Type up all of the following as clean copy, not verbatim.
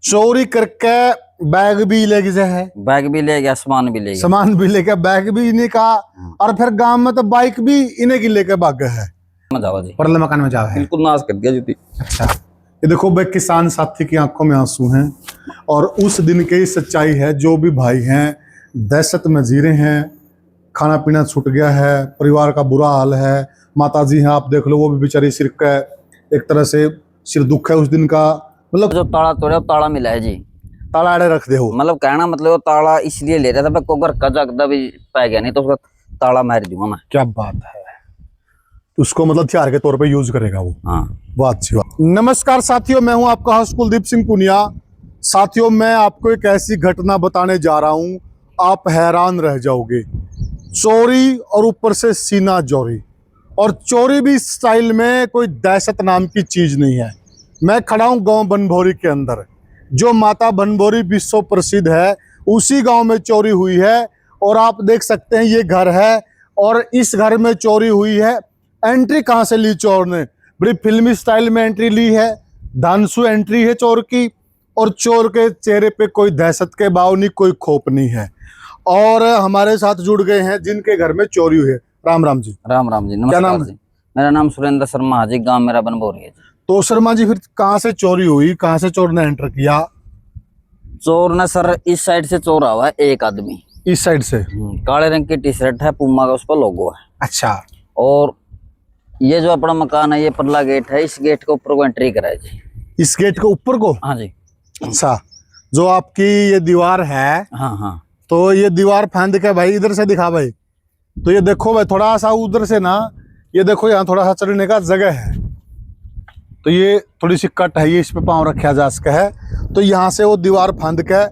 चोरी करके बैग भी ले गए है, बैग भी ले गया, सामान भी ले गया। सामान भी लेके, बैग भी इन्हीं का, और फिर गांव में तो बाइक भी इन्हीं की लेके भाग गए है। जावा जी, परले मकान में जाओ है, बिल्कुल नाश कर दिया जूती। अच्छा, ये देखो भाई, किसान साथी की आंखों में आंसू हैं और उस दिन की सच्चाई है। जो भी भाई हैं दहशत में जी रहे हैं, खाना पीना छूट गया है, परिवार का बुरा हाल है। माता जी हैं, आप देख लो, वो भी बेचारी सिर का एक तरह से सिर दुख है उस दिन का। मतलब जो ताला तोड़ा, ताला मिला है जी, ताला अड़े रख दे हो, मतलब कहना मतलब वो ताला इसलिए ले रहा था को घर का जगदा भी पै गया, नहीं तो उसका ताला मार दूंगा मैं। क्या बात है, उसको मतलब हथियार के तौर पे यूज करेगा वो। हाँ, वाह, अच्छी बात। नमस्कार साथियों, मैं हूं आपका होस्ट कुलदीप सिंह पुनिया। साथियों, मैं आपको एक ऐसी घटना बताने जा रहा हूं, आप हैरान रह जाओगे। चोरी और ऊपर से सीना चोरी, और चोरी भी स्टाइल में, कोई दहशत नाम की चीज नहीं है। मैं खड़ा हूं गांव बनभोरी के अंदर, जो माता बनभोरी विश्व प्रसिद्ध है, उसी गांव में चोरी हुई है। और आप देख सकते हैं ये घर है, और इस घर में चोरी हुई है। एंट्री कहाँ से ली चोर ने, बड़ी फिल्मी स्टाइल में एंट्री ली है, धांसू एंट्री है चोर की। और चोर के चेहरे पे कोई दहशत के भाव नहीं, कोई खौफ नहीं है। और हमारे साथ जुड़ गए हैं जिनके घर में चोरी हुई है। राम राम जी। राम राम जी, क्या नाम नमस्कार जी। मेरा नाम सुरेंद्र शर्मा है जी, गांव मेरा बनभोरी है जी। तो शर्मा जी, फिर कहाँ से चोरी हुई, कहाँ से चोर ने एंटर किया? चोर ने सर इस साइड से चोर हुआ है, एक आदमी इस साइड से। काले रंग की टी शर्ट है, पूमा का उस पर लोगो है। अच्छा, और ये जो अपना मकान है, ये परला गेट है, इस गेट के ऊपर को एंट्री करा है जी। इस गेट के ऊपर को? हाँ जी। अच्छा, जो आपकी ये दीवार है, हाँ हाँ, तो ये दीवार फांद के भाई इधर से दिखा भाई, तो ये देखो भाई, थोड़ा सा उधर से ना, ये देखो यहाँ थोड़ा सा चढ़ने का जगह है, तो ये थोड़ी सी कट है, ये इस पे पाँव रखा जा सका है। तो यहाँ से वो दीवार फांद के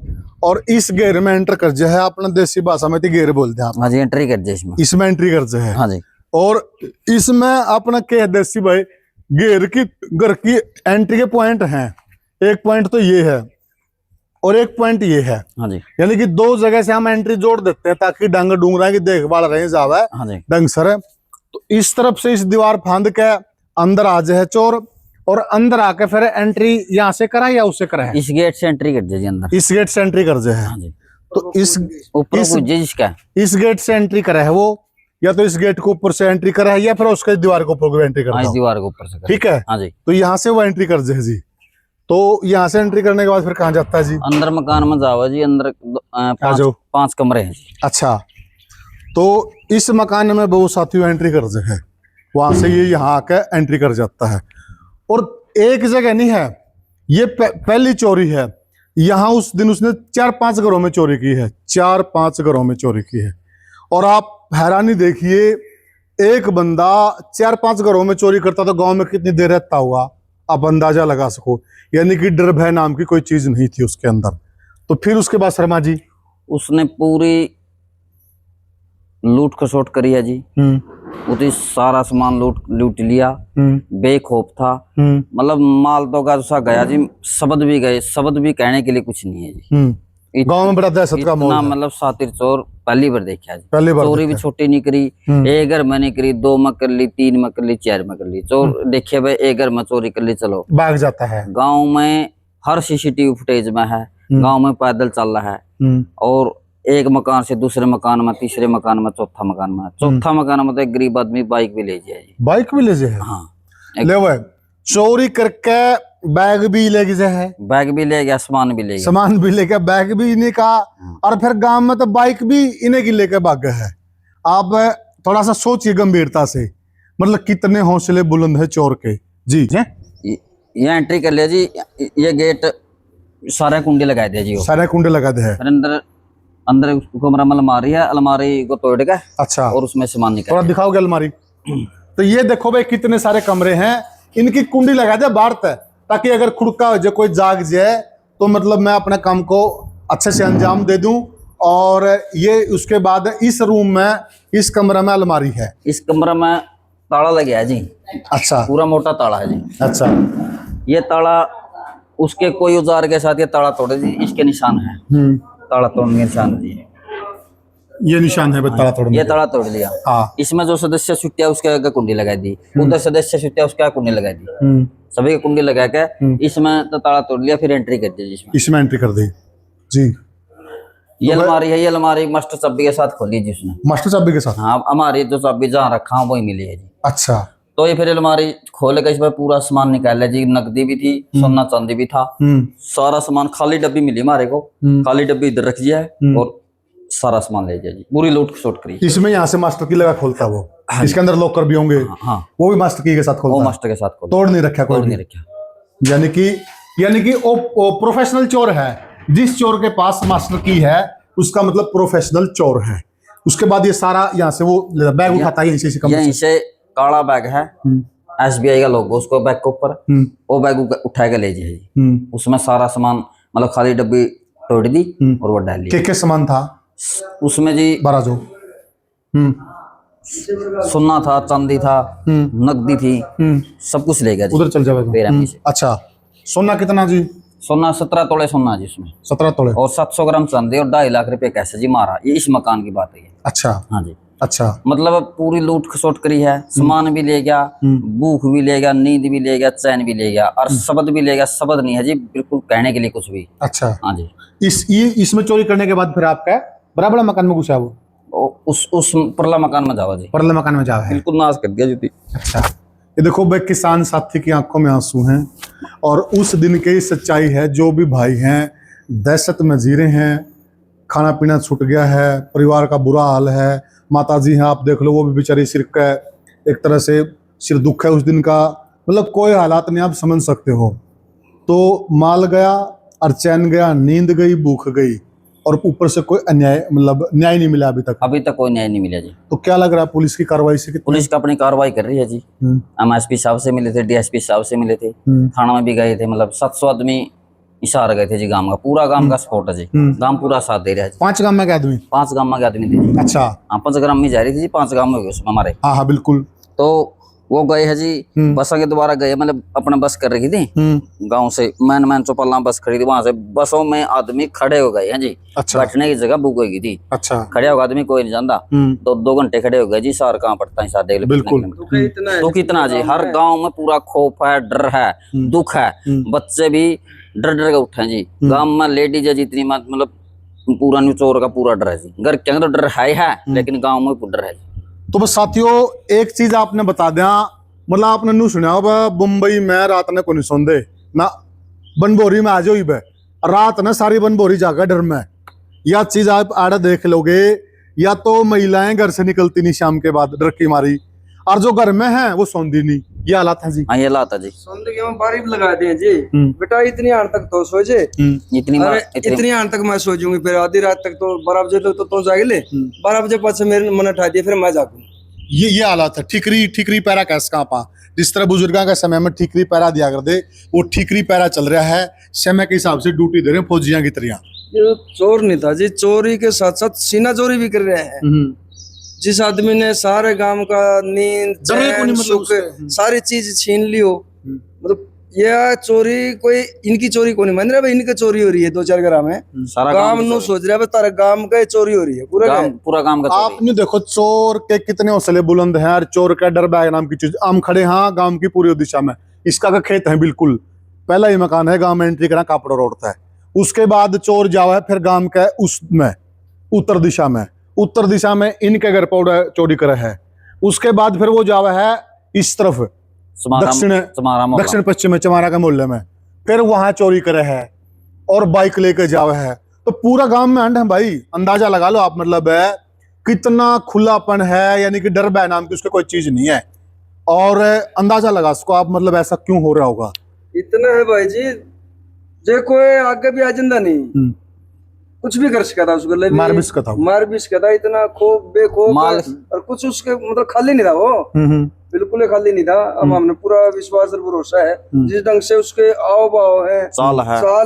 और इस घेर में एंटर कर जो है, अपना देसी भाषा में तो घेर बोलते हैं आप। हाँ जी, एंट्री कर दिया इसमें। इसमें एंट्री कर जो है। हाँ जी। और इसमें अपना क्या देसी भाई, घेर की घर की एंट्री के पॉइंट हैं। एक पॉइंट तो ये है और एक पॉइंट ये है। हाँ जी। यानी कि दो जगह से हम एंट्री जोड़ देते हैं ताकि डंग डूंगरा की देखभाल रहे जावा है। हाँ जी। डंग सर है, तो इस तरफ से इस दीवार फांद के अंदर आ जाए चोर, और अंदर आके फिर एंट्री यहाँ से करा या उससे करा है? इस गेट से एंट्री कर दिया जी अंदर। इस गेट से एंट्री कर जाए। हाँ जी। तो इस ऊपर जिसका इस गेट से एंट्री करा है वो, या तो इस गेट के ऊपर से एंट्री करा है, या फिर उसके दीवार के ऊपर एंट्री करा है। दीवार के ऊपर से। ठीक है। हाँ जी। तो यहाँ से वो एंट्री कर जाए जी। तो यहाँ से एंट्री करने के बाद फिर कहाँ जाता है जी? अंदर मकान में जाओ जी, अंदर पांच कमरे हैं जी। अच्छा, तो इस मकान में बहुत साथियों एंट्री कर जाए है, वहां से ये यहाँ आकर एंट्री कर जाता है। और एक जगह नहीं है, ये पहली चोरी है। यहाँ उस दिन उसने 4-5 घरों में चोरी की है, 4-5 घरों में चोरी की है। और आप हैरानी देखिए, एक बंदा 4-5 घरों में चोरी करता तो गांव में कितनी देर रहता होगा, आप अंदाजा लगा सको। यानी कि डर भय नाम की कोई चीज नहीं थी उसके अंदर। तो फिर उसके बाद शर्मा जी, उसने पूरी लूट खसोट करी है जी। उसी सारा सामान लूट लिया, बेखौफ था। मतलब माल तो का सा गया जी, शब्द भी गए, शब्द भी कहने के लिए कुछ नहीं है जी। गांव में बड़ा दहशत का माहौल है। मतलब सातिर चोर पहली बार देखा जी। पहली बार चोरी भी छोटी नहीं करी, एक घर में नहीं करी, 2 में कर ली, 3 में कर ली, 4 में कर ली। चोर देखे भाई, एक घर में चोरी कर ली, चलो भाग जाता है। गाँव में हर सीसीटीवी फुटेज में है, गाँव में पैदल चल रहा है। और एक मकान से दूसरे मकान में, तीसरे मकान में, चौथा मकान में, चौथा मकान में तो एक गरीब आदमी बाइक भी ले जाए। बाइक भी ले जाए? हाँ, ले वो चोरी करके बैग भी ले गए है, बैग भी ले गया, सामान भी ले गया, सामान भी लेके, बैग भी इन्हीं का, और फिर गांव में तो बाइक भी इन्हीं की लेके भाग गए है। आप थोड़ा सा सोचिए गंभीरता से, मतलब कितने हौसले बुलंद है चोर के जी। ये एंट्री कर लिया जी, ये गेट सारे कुंडे लगा दिया जी, सारे कुंडे लगा दे है। अंदर कमरा में अलमारी है, अलमारी को तोड़ के, अच्छा, और उसमें सामान निकाल। थोड़ा दिखाओगे अलमारी? तो ये देखो भाई, कितने सारे कमरे हैं, इनकी कुंडी लगा दे बाहर तक, ताकि अगर खुड़का हो जाए, कोई जाग जाए, तो मतलब मैं अपने काम को अच्छे से अंजाम दे दूं। और ये उसके बाद इस रूम में, इस कमरे में अलमारी है, इस कमरे में ताला लग गया है जी। अच्छा, पूरा मोटा ताला है जी। अच्छा, ये ताला उसके कोई औजार के साथ ये ताला तोड़े जी, इसके निशान है, ताला तोड़ने के निशान जी। ये निशान है ताला तोड़ने, ये ताला तोड़ लिया। हाँ। इसमें जो सदस्य छुट्टिया उसके आगे कुंडी लगा दी, उधर सदस्य छुट्टिया उसके आगे कुंडी लगा दी। सभी की कुंडी लगा के इसमें तो ताला तोड़ लिया, फिर एंट्री कर दी जिसमें। इसमें एंट्री कर दी जी। ये अलमारी है, ये अलमारी मास्टर चाबी के साथ खोली जी उसने। मास्टर चाबी के साथ? हाँ, हमारी जो चाबी जहाँ रखा वही मिली है जी। अच्छा। तो ये फिर अलमारी खोल के इसमें पूरा सामान निकाला जी, नकदी भी थी, सोना चांदी भी था, सारा सामान। खाली डब्बी मिली हमारे को, खाली डब्बी इधर रख दिया है और सारा सामान ले जाए जी, पूरी लूट खसोट करी। इसमें यहाँ से मास्टर की लगा खोलता वो? हाँ, इसके अंदर लॉकर भी होंगे? हाँ, वो भी मास्टर की के साथ खोलता? वो मास्टर के साथ खोलता। तोड़ नहीं रखा कोई? तोड़ नहीं रखा। यानी कि वो प्रोफेशनल चोर है। जिस चोर के पास मास्टर की है उसका मतलब प्रोफेशनल चोर है। उसके बाद ये सारा यहाँ से वो बैग उठाता है, यहीं से काला बैग है, SBI का लोगो उसको बैग के ऊपर, वो बैग उठा के ले जाए। उसमें सारा सामान मतलब खाली डब्बी तोड़ दी और वो डाल लिया। क्या सामान था उसमें जी? बाराजो सोना था, चांदी था, नकदी थी, सब कुछ ले गया जी। उधर चल जाएगा। अच्छा, सोना कितना जी? सोना 17 तोले सोना जी उसमें। 17 तोले और 700 ग्राम चांदी और 2.5 लाख रुपए कैसे जी मारा। ये इस मकान की बात है। अच्छा। हाँ जी। अच्छा, मतलब पूरी लूट खसोट करी है, सामान भी ले गया, भूख भी ले गया, नींद भी ले गया, चैन भी ले गया और शब्द भी ले गया। शब्द नहीं है जी बिल्कुल कहने के लिए कुछ भी। अच्छा। हाँ जी। इसमें चोरी करने के बाद फिर आपका बड़ा मकान में घुसा वो? उस परला मकान में जावा जी। परला मकान में जावा है, बिल्कुल नाश कर दिया जी। अच्छा। ये देखो भाई, किसान साथी की आंखों में आंसू हैं और उस दिन की सच्चाई है। जो भी भाई हैं दहशत में जी रहे हैं, खाना पीना छूट गया है, परिवार का बुरा हाल है। माताजी हैं, आप देख लो, वो भी बेचारी सिर का एक तरह से सिर दुख है उस दिन का। मतलब कोई हालात नहीं, आप समझ सकते हो। तो माल गया और चैन गया, नींद गई, भूख गई और ऊपर से कोई अन्याय मतलब न्याय नहीं मिला अभी तक कोई न्याय नहीं मिला जी। तो क्या लग रहा है पुलिस की कार्रवाई से? पुलिस का अपनी कार्रवाई कर रही है जी। हम SP साहब से मिले थे, DSP साहब से मिले थे, थाना में भी गए थे। मतलब 700 आदमी इशारा गए थे जी। गांव का पूरा गांव का सपोर्ट है जी। गांव पूरा साथ दे रहा है। 5 गांव में के आदमी? 5 गांव में के आदमी थे। अच्छा। हाँ, 5 ग्राम में जा रही थी जी, 5 गांव में हुए उसमें हमारे। हाँ हाँ बिल्कुल। तो वो गए हैं जी, बसों के द्वारा गए, मतलब अपना बस कर रही थी गांव से। मैन चौपल्ला बस खड़ी थी, वहां से बसों में आदमी खड़े हो गए हैं जी। अच्छा। बैठने की जगह बुक होगी थी। अच्छा। खड़े होगा आदमी कोई नहीं जानता। तो 2 घंटे खड़े हो गए जी। सार कहाँ पड़ता है साथ बिल्कुल। तो कितना जी, हर गांव में पूरा खौफ है, डर है, दुख है। बच्चे भी डर के उठे हैं जी। गांव में लेडीज है जितनी मतलब पूरा चोर का पूरा डर है जी। घर के अंदर डर है लेकिन गाँव में डर है। तो बस साथियों, एक चीज आपने बता दिया, मतलब आपने नहीं सुना होगा, मुंबई में रात ने को नहीं सौंदे ना, बनभोरी में आ जाओ रात ना सारी बनभोरी जाकर डर में। या चीज आप आड़ा देख लोगे, या तो महिलाएं घर से निकलती नहीं शाम के बाद डर की मारी, और जो घर में है वो सौंदी नहीं। ये हालात है जी। हाँ, ये हालात है जी। सौंदे के हम बारी भी लगा दिए जी। बेटा इतनी आड़ तक तो सो जे, इतनी आड़ तक मैं सो जाऊंगी, फिर आधी रात तक तो 12 बजे तक तो जाग ले। 12 बजे पास मेरे मन उठा दिए, फिर मैं जागू। ये हालात है। ठीकरी पैरा कैसे कहाँ पा, जिस तरह बुजुर्गों का समय में ठीकरी पैरा दिया कर दे, वो ठीकरी पैरा चल रहा है। समय के हिसाब से ड्यूटी दे रहे हैं फौजियां की तरह। ये चोर नहीं था जी, चोरी के साथ साथ सीना चोरी भी कर रहे हैं। जिस आदमी ने सारे गांव का नींद, चैन, सुख सारी चीज छीन ली हो, मतलब यह चोरी कोई इनकी चोरी को नहीं मान रहा भाई, इनकी चोरी हो रही है 2-4 ग्राम में। सारा गांव नो सोच रहा है तारा गांव का चोरी हो रही है, पूरा गांव का। आपने देखो चोर के कितने हौसले बुलंद हैं। और चोर का डर बैग नाम की चीज हम खड़े, हाँ गांव की पूरी दिशा में इसका का खेत है बिल्कुल। पहला ही मकान है, गांव में एंट्री करा कापड़ा रोड था। उसके बाद चोर जावा है फिर गांव का उसमें उत्तर दिशा में इनके घर पर चोरी करे है। उसके बाद फिर वो जावा है इस तरफ दक्षिण पश्चिम में चमारा के मोहल्ले में, फिर वहां चोरी करे है और बाइक लेकर जावे है। तो पूरा गांव में अंड है भाई, अंदाजा लगा लो आप। मतलब है कितना खुलापन है, यानी कि डर बह नाम की उसके कोई चीज नहीं है। और अंदाजा लगा उसको आप, मतलब ऐसा क्यों हो रहा होगा। इतना है भाई जी, जे कोई आगे भी आ जाता नहीं, कुछ भी कर सकता था उसको, मार भी सकता था। इतना खौफ बेखौफ और कुछ उसके मतलब खाली नहीं था वो, बिल्कुल ही खाली नहीं था। अब हमने पूरा विश्वास और भरोसा है जिस ढंग से उसके आओ भाव है, साल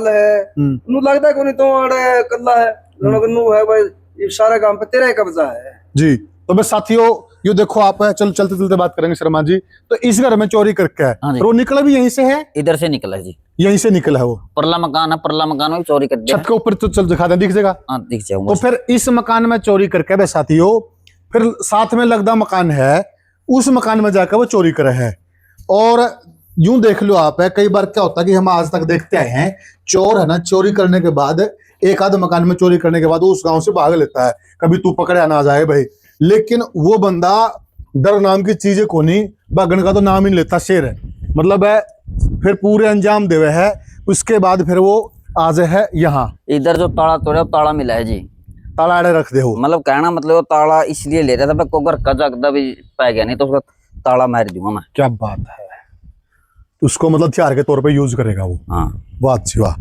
है नु लगता है कोई तो आड़े कल्ला है नु है भाई। ये सारा काम पे तेरा ही कब्जा है जी। तो बस साथियों, ये देखो आप, चल चलते बात करेंगे शर्मा जी। तो इस घर में चोरी करके है, वो निकला भी यहीं से है? इधर से निकला है जी, यहीं से निकला है वो। परला मकान में चोरी कर दिया। छत के ऊपर तो चल दिखा दे, दिख जाएगा। हाँ, दिख जाएगा। तो फिर इस मकान में चोरी करके बे साथियों, फिर साथ में लगदा मकान है, उस मकान में जाकर वो चोरी करे है। और यूं देख लो आप है, कई बार क्या होता है कि हम आज तक देखते आए हैं, चोर है ना, चोरी करने के बाद एक आध मकान में चोरी करने के बाद वो उस गांव से भाग लेता है, कभी तू पकड़या ना जाए भाई। लेकिन वो बंदा डर नाम की चीजें को नहीं, भागने का तो नाम ही नहीं लेता, शेर है मतलब है, फिर पूरे अंजाम देवे है। उसके बाद फिर वो आज है यहाँ। इधर जो ताला तोड़ा ताला मिला है जी, ताला आड़े रख दे हो, मतलब कहना मतलब वो ताला इसलिए ले रहा था को अगर कजा भी पै गया नहीं तो उसका ताला मार दूंगा मैं। क्या बात है, उसको मतलब हथियार के तौर पे यूज करेगा वो। हाँ वाह अच्छी वाह,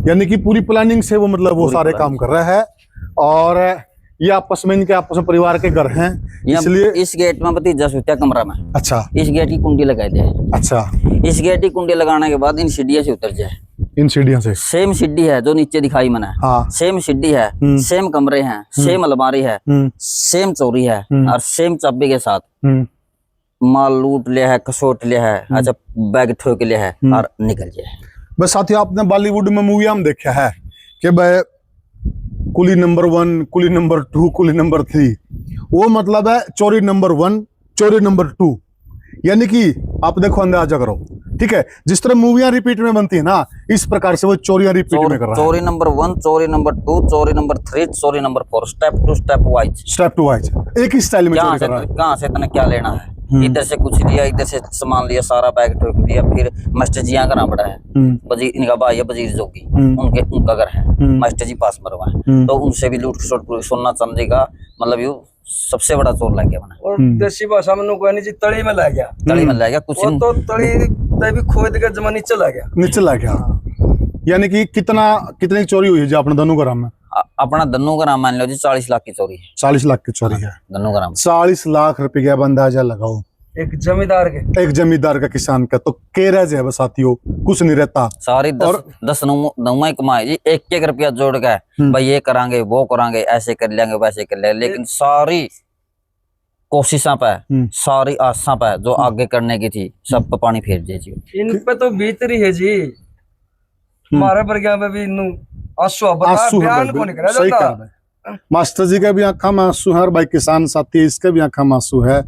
यानी कि पूरी प्लानिंग से वो मतलब वो सारे काम कर रहा है। और ये आपस में इनके आपस में परिवार के घर हैं, इसलिए इस गेट में भतीजा सोता कमरा में। अच्छा, इस गेट की कुंडी लगा दे। अच्छा, इस गेट की कुंडी लगाने के बाद इन सीढ़ियों से उतर जाए। इन सीढ़ियों से सेम सीढ़ी है जो नीचे दिखाई मैंने, हाँ, सेम सीढ़ी है, सेम कमरे हैं, सेम अलमारी है, सेम चोरी है और सेम चाबी के साथ माल लूट लिया है, कसोट लिया है, अच्छा बैग ठोक लिया है और निकल जाए। बस साथियों, आपने बॉलीवुड में मूवी हम देखा है कि भाई कुली नंबर 1, कुली नंबर 2, कुली नंबर 3, वो मतलब है चोरी नंबर 1, चोरी नंबर 2, यानी कि आप देखो अंदाजा करो, ठीक है, जिस तरह मूवियां रिपीट में बनती है ना, इस प्रकार से वो चोरियां रिपीट में कर रहा है। चोरी नंबर 1, चोरी नंबर 2, चोरी नंबर 3, चोरी number 4, step to step wise, step to wise एक ही स्टाइल में चोरी कर रहा है। कहाँ से तने क्या लेना है, इधर से कुछ लिया, इधर से सामान लिया, सारा बैग ठोक दिया। फिर मास्टर जी यहाँ करना पड़ा है, वजीर इनका भाई है वजीर जोगी, उनका घर है, मास्टर जी पास मरवा है, तो उनसे भी लूट खसोट सोना चांदी का मतलब यू सबसे बड़ा चोर लग गया बना। और देसी भाषा में नुको जी तड़ी में ला गया, तड़ी में ला गया कुछ तो तड़ी भी खोद के जमा नीचे ला गया, नीचे ला गया। यानी कि कितनी चोरी हुई है जो अपने दोनों ग्राम में? अपना दन्नू का नाम मान लो जी 40 लाख की चोरी है। 40 लाख की चोरी है दन्नू का नाम, 40 लाख रुपए का अंदाजा लगाओ एक जमींदार का किसान का, तो केरज है साथियों, कुछ नहीं रहता। सारी 10 नौमा कमाई जी, एक रुपया जोड़ के भाई ये करांगे वो करांगे, ऐसे कर लेंगे वैसे कर लेंगे, लेकिन सारी कोशिशों पे, सारी आशा पे जो आगे करने की थी, सब पे पानी फेर दिया जी। इन पे तो भीतरी है जी, हमारे बरगिया में भी आंसू बयान को नहीं करा जाता। मास्टर जी का भी आंखा में आंसू है और भाई किसान साथी इसके भी आंखा में आंसू है,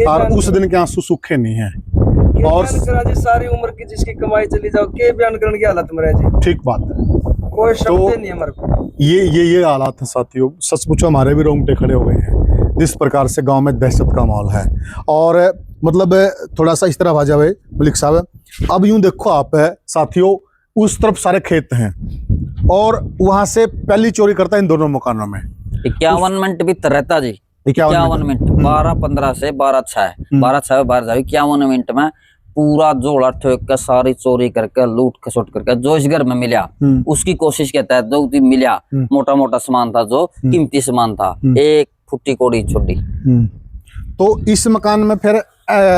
और उस दिन के आंसू सूखे नहीं है। और जी सारी उम्र की जिसकी कमाई चली जाओ, के बयान करने की हालत में रह जी। ठीक बात है, कोई शब्द नहीं है हमारे को। ये हालात है साथियों, सच पूछो हमारे भी रोंगटे खड़े हो गए हैं, जिस प्रकार से गांव में दहशत का माहौल है। और मतलब थोड़ा सा इस तरह आ जाए मलिक साहब, अब यूं देखो आप है साथियों, उस तरफ सारे खेत हैं और वहां से पहली चोरी करता है इन दोनों मकानों में। 51 मिनट भी रहता जी, 51 मिनट, 12-15 से 12-6, 51 मिनट में पूरा जोड़ा ठोक कर सारी चोरी करके लूट खसोट करके जो इस घर में मिला उसकी कोशिश के तहत जो भी मिला, मोटा मोटा सामान था, जो कीमती सामान था, एक फुट्टी कोड़ी छोटी। तो इस मकान में फिर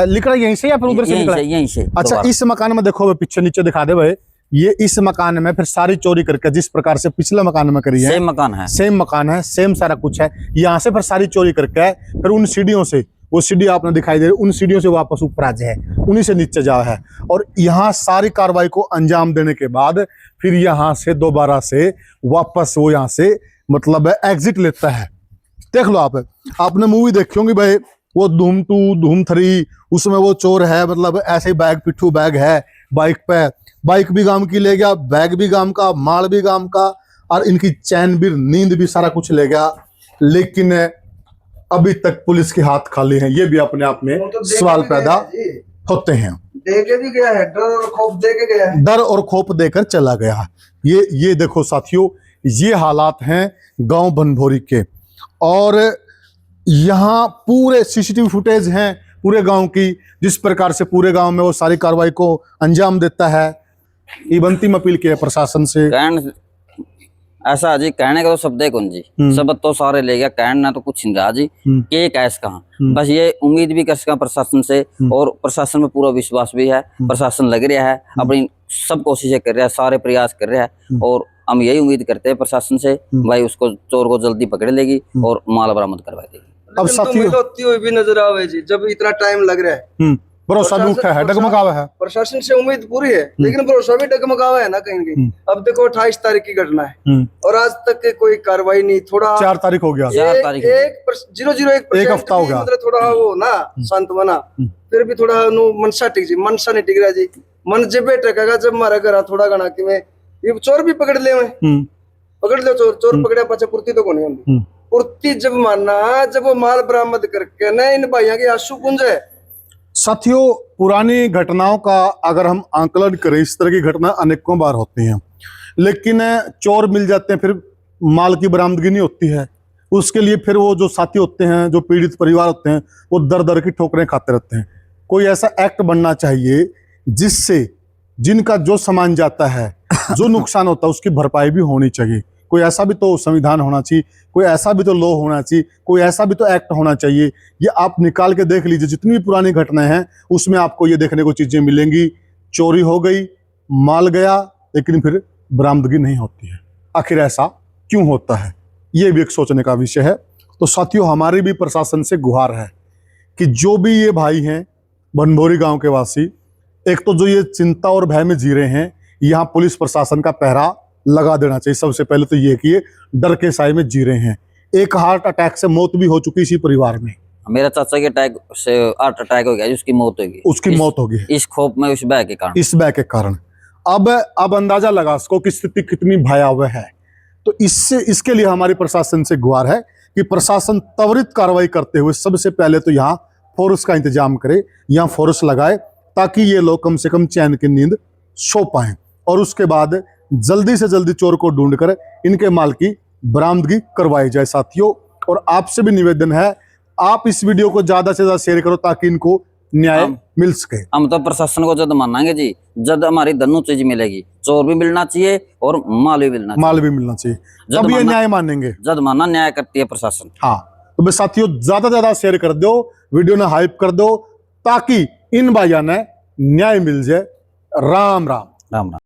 निकला यहीं से या फिर उधर से निकला? यहीं से। अच्छा, इस मकान में देखो पीछे नीचे दिखा दे भाई, ये इस मकान में फिर सारी चोरी करके जिस प्रकार से पिछले मकान में करी है, सेम मकान है, सेम मकान है, सेम सारा कुछ है, यहाँ से फिर सारी चोरी करके फिर उन सीढ़ियों से, वो सीढ़ी आपने दिखाई दे रही, उन सीढ़ियों से वापस ऊपर आ जाए, उन्हीं से नीचे जा है, और यहाँ सारी कार्रवाई को अंजाम देने के बाद फिर यहाँ से दोबारा से वापस वो यहाँ से मतलब एग्जिट लेता है। देख लो आपने मूवी देखी होंगी भाई, वो धूम 2, धूम 3, उसमें वो चोर है मतलब ऐसे बैग पिट्ठू बैग है बाइक पे, बाइक भी गांव की ले गया, बैग भी गांव का, माल भी गांव का, और इनकी चैन भी, नींद भी, सारा कुछ ले गया। लेकिन अभी तक पुलिस के हाथ खाली हैं, ये भी अपने आप में सवाल पैदा होते हैं। देके भी गया है, डर और खौफ देके गया है, डर और खौफ देकर चला गया। ये देखो साथियों, ये हालात हैं गांव बनभोरी के, और यहाँ पूरे सीसीटीवी फुटेज हैं पूरे गांव की, जिस प्रकार से पूरे गांव में वो सारी कार्रवाई को अंजाम देता है। ये अंतिम अपील की है प्रशासन से। ऐसा जी कहने का तो शब्द है कौन जी, सब तो सारे ले गया, कहना तो कुछ नहीं रहा जी, के कैस कहाँ। बस ये उम्मीद भी कर सका प्रशासन से, और प्रशासन में पूरा विश्वास भी है, प्रशासन लग रहा है, अपनी सब कोशिशें कर रहा है, सारे प्रयास कर रहा है, और हम यही उम्मीद करते हैं प्रशासन से भाई उसको, चोर को जल्दी पकड़ लेगी और माल बरामद करवा देगी। अब साथियों होती हुई भी नजर आवे जी, जब इतना टाइम लग रहा है, भरोसा भी उठा है, डगमगावा है, प्रशासन से उम्मीद पूरी है, लेकिन भरोसा भी डगमगावा है ना कहीं कहीं। अब देखो 28 तारीख की घटना है और आज तक के कोई कार्रवाई नहीं, थोड़ा 4 तारीख हो गया, 4 तारीख 0.001% एक हफ्ता हो गया, मतलब थोड़ा वो ना सांत्वना, फिर भी थोड़ा मनसा टिक जी, मनसा नहीं टिक रहा जी, मन जब बैठेगा जब मारा घर थोड़ा घना कि मैं ये चोर भी पकड़ ले मैं पकड़ लो चोर चोर पकड़े पाछे पूर्ति तो कोनी होती पूर्ति जब मानना जब वो माल बरामद करके ना इन भाइयों के आंसू पूंजे। साथियों, पुरानी घटनाओं का अगर हम आंकलन करें, इस तरह की घटना अनेकों बार होती हैं, लेकिन चोर मिल जाते हैं, फिर माल की बरामदगी नहीं होती है। उसके लिए फिर वो जो साथी होते हैं, जो पीड़ित परिवार होते हैं, वो दर दर की ठोकरें खाते रहते हैं। कोई ऐसा एक्ट बनना चाहिए जिससे जिनका जो सामान जाता है, जो नुकसान होता है, उसकी भरपाई भी होनी चाहिए। कोई ऐसा भी तो संविधान होना चाहिए, कोई ऐसा भी तो लॉ होना चाहिए, कोई ऐसा भी तो एक्ट होना चाहिए। ये आप निकाल के देख लीजिए, जितनी भी पुरानी घटनाएं हैं उसमें आपको ये देखने को चीजें मिलेंगी। चोरी हो गई, माल गया, लेकिन फिर बरामदगी नहीं होती है। आखिर ऐसा क्यों होता है, ये भी एक सोचने का विषय है। तो साथियों, हमारी भी प्रशासन से गुहार है कि जो भी ये भाई हैं बनभोरी गांव के वासी, एक तो जो ये चिंता और भय में जी रहे हैं, यहाँ पुलिस प्रशासन का पहरा लगा देना चाहिए। सबसे पहले तो ये कि ये डर के साए में जी रहे हैं। एक हार्ट अटैक से मौत भी हो चुकी इसी परिवार में। मेरा चाचा के अटैक से हार्ट अटैक हो गया, उसकी मौत होगी, उसकी मौत होगी इस खौफ में, उस भय के कारण, इस भय के कारण। अब अंदाजा लगा सको कि स्थिति कितनी भयावह है। तो इसके लिए हमारी प्रशासन से गुहार है कि प्रशासन त्वरित कार्रवाई करते हुए सबसे पहले तो यहाँ फोर्स का इंतजाम करे, यहाँ फोर्स लगाए, ताकि ये लोग कम से कम चैन की नींद सो पाएं, और उसके बाद जल्दी से जल्दी चोर को ढूंढकर इनके माल की बरामदगी करवाई जाए। साथियों, और आपसे भी निवेदन है, आप इस वीडियो को ज्यादा से ज्यादा शेयर करो ताकि इनको न्याय मिल सके। हम तो प्रशासन को जद मानेंगे जी, जद हमारी दोनों चीज मिलेगी, चोर भी मिलना चाहिए और माल भी मिलना चाहिए। माल भी मिलना चाहिए, तब ये न्याय मानेंगे। जद मानना न्याय करती है प्रशासन। हाँ, तो बस साथियों, ज्यादा से ज्यादा शेयर कर दो, वीडियो ने हाइप कर दो, ताकि इन भाइयों ने न्याय मिल जाए। राम राम। राम राम।